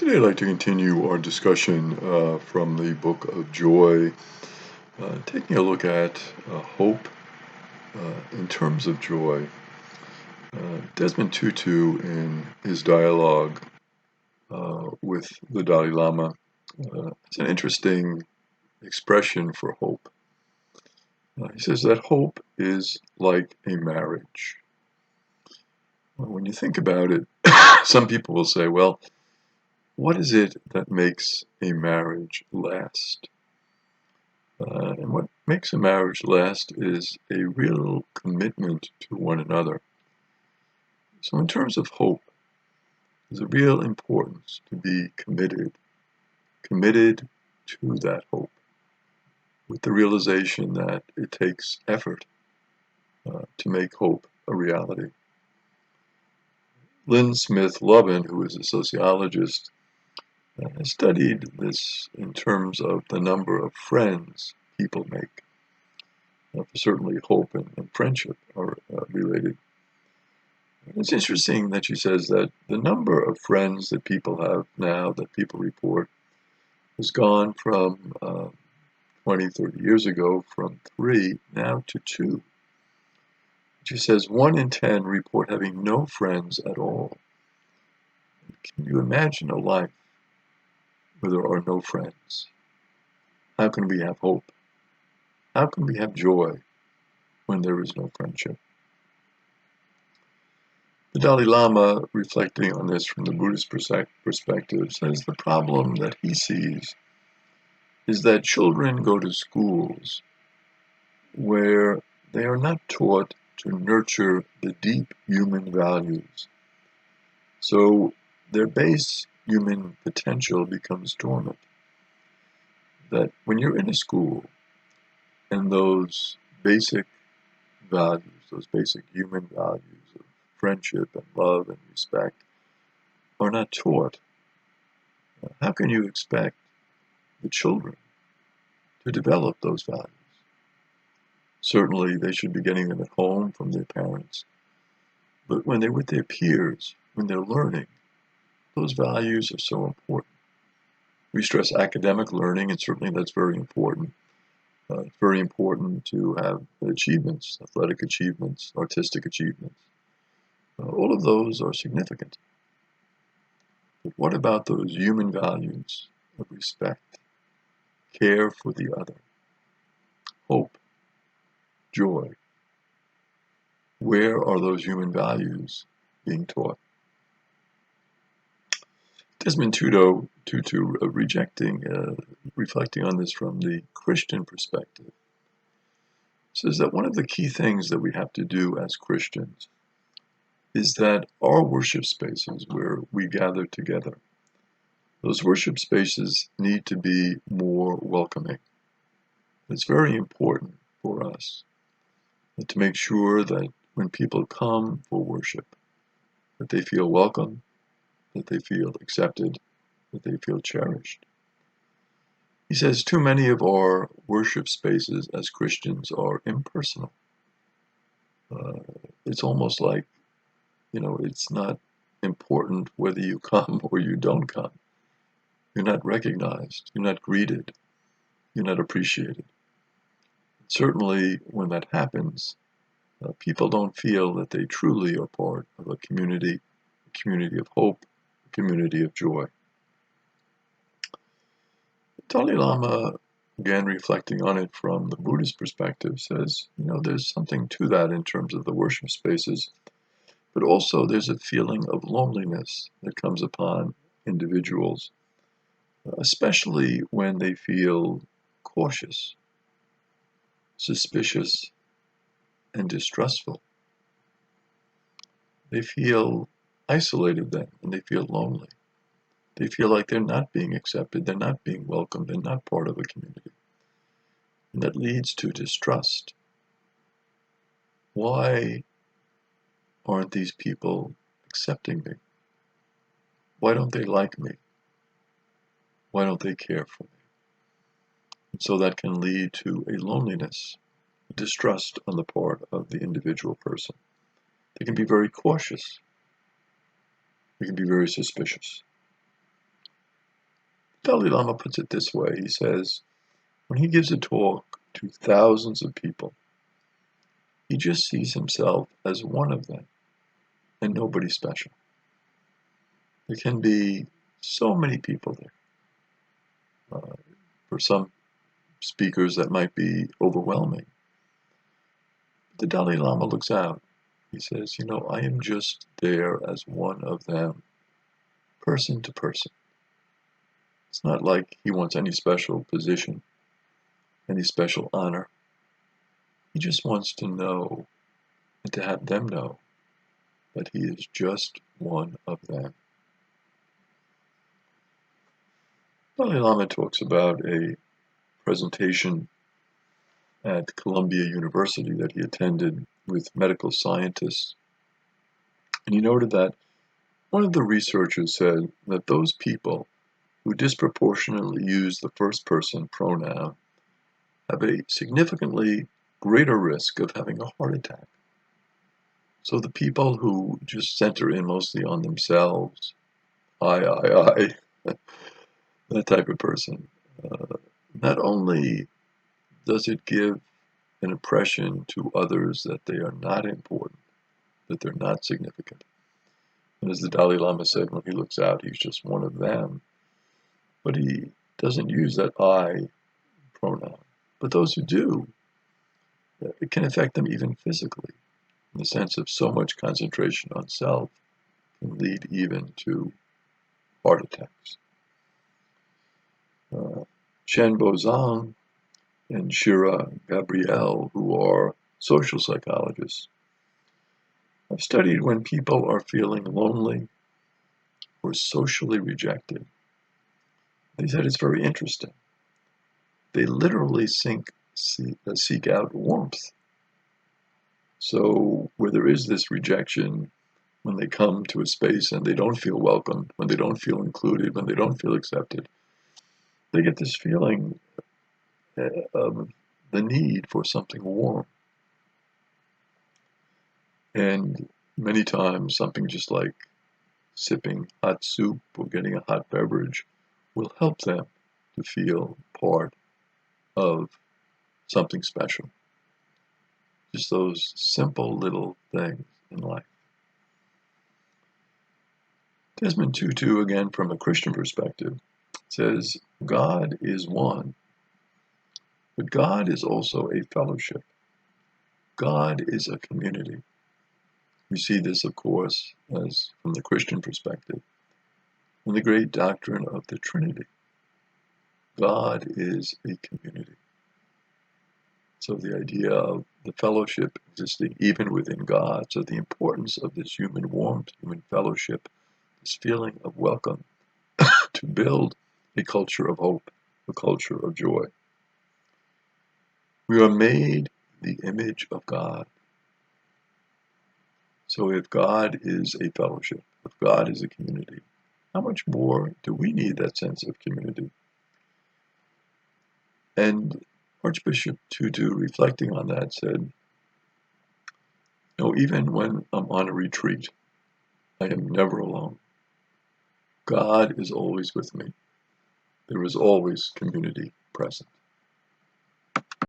Today, I'd like to continue our discussion from the book of Joy, taking a look at hope in terms of joy. Desmond Tutu, in his dialogue with the Dalai Lama, has an interesting expression for hope. He says that hope is like a marriage. When you think about it, some people will say, well, what is it that makes a marriage last? And what makes a marriage last is a real commitment to one another. So in terms of hope, there's a real importance to be committed to that hope, with the realization that it takes effort to make hope a reality. Lynn Smith Lovin, who is a sociologist, has studied this in terms of the number of friends people make. Certainly hope and friendship are related. It's interesting that she says that the number of friends that people have now, that people report, has gone from 20, 30 years ago from 3 now to 2. She says 1 in 10 report having no friends at all. Can you imagine a life where there are no friends? How can we have hope? How can we have joy when there is no friendship? The Dalai Lama, reflecting on this from the Buddhist perspective, says the problem that he sees is that children go to schools where they are not taught to nurture the deep human values. So their base human potential becomes dormant. That when you're in a school and those basic values, those basic human values of friendship and love and respect are not taught, how can you expect the children to develop those values? Certainly, they should be getting them at home from their parents. But when they're with their peers, when they're learning, those values are so important. We stress academic learning, and certainly that's very important. It's very important to have achievements, athletic achievements, artistic achievements. All of those are significant. But what about those human values of respect, care for the other, hope, joy? Where are those human values being taught? Desmond Tutu reflecting on this from the Christian perspective, says that one of the key things that we have to do as Christians is that our worship spaces where we gather together, those worship spaces need to be more welcoming. It's very important for us to make sure that when people come for worship, that they feel welcome, that they feel accepted, that they feel cherished. He says too many of our worship spaces as Christians are impersonal. It's almost like, it's not important whether you come or you don't come. You're not recognized, you're not greeted, you're not appreciated. Certainly, when that happens, people don't feel that they truly are part of a community of hope, a community of joy. Dalai Lama, again reflecting on it from the Buddhist perspective, says, there's something to that in terms of the worship spaces, but also there's a feeling of loneliness that comes upon individuals, especially when they feel cautious, suspicious, and distrustful. They feel isolated then, and they feel lonely. They feel like they're not being accepted, they're not being welcomed, they're not part of a community. And that leads to distrust. Why aren't these people accepting me? Why don't they like me? Why don't they care for me? And so that can lead to a loneliness, distrust on the part of the individual person. They can be very cautious. They can be very suspicious. Dalai Lama puts it this way. He says, when he gives a talk to thousands of people, he just sees himself as one of them and nobody special. There can be so many people there. For some speakers, that might be overwhelming. The Dalai Lama looks out. He says, I am just there as one of them, person to person. It's not like he wants any special position, any special honor. He just wants to know and to have them know that he is just one of them. Dalai Lama talks about a presentation at Columbia University that he attended with medical scientists. And he noted that one of the researchers said that those people who disproportionately use the first person pronoun have a significantly greater risk of having a heart attack. So the people who just center in mostly on themselves, I, that type of person, not only does it give an impression to others that they are not important, that they're not significant. And as the Dalai Lama said, when he looks out, he's just one of them. But he doesn't use that I pronoun. But those who do, it can affect them even physically, in the sense of so much concentration on self can lead even to heart attacks. Chen Bozang and Shira Gabriel, who are social psychologists, have studied when people are feeling lonely or socially rejected. They said it's very interesting. They literally seek out warmth. So where there is this rejection, when they come to a space and they don't feel welcomed, when they don't feel included, when they don't feel accepted, they get this feeling of the need for something warm. And many times something just like sipping hot soup or getting a hot beverage will help them to feel part of something special. Just those simple little things in life. Desmond Tutu, again from a Christian perspective, says God is one, but God is also a fellowship. God is a community. We see this, of course, as from the Christian perspective, in the great doctrine of the Trinity. God is a community. So the idea of the fellowship existing even within God, so the importance of this human warmth, human fellowship, this feeling of welcome to build a culture of hope, a culture of joy. We are made in the image of God. So if God is a fellowship, if God is a community, how much more do we need that sense of community? And Archbishop Tutu, reflecting on that, said, even when I'm on a retreat, I am never alone. God is always with me. There is always community present.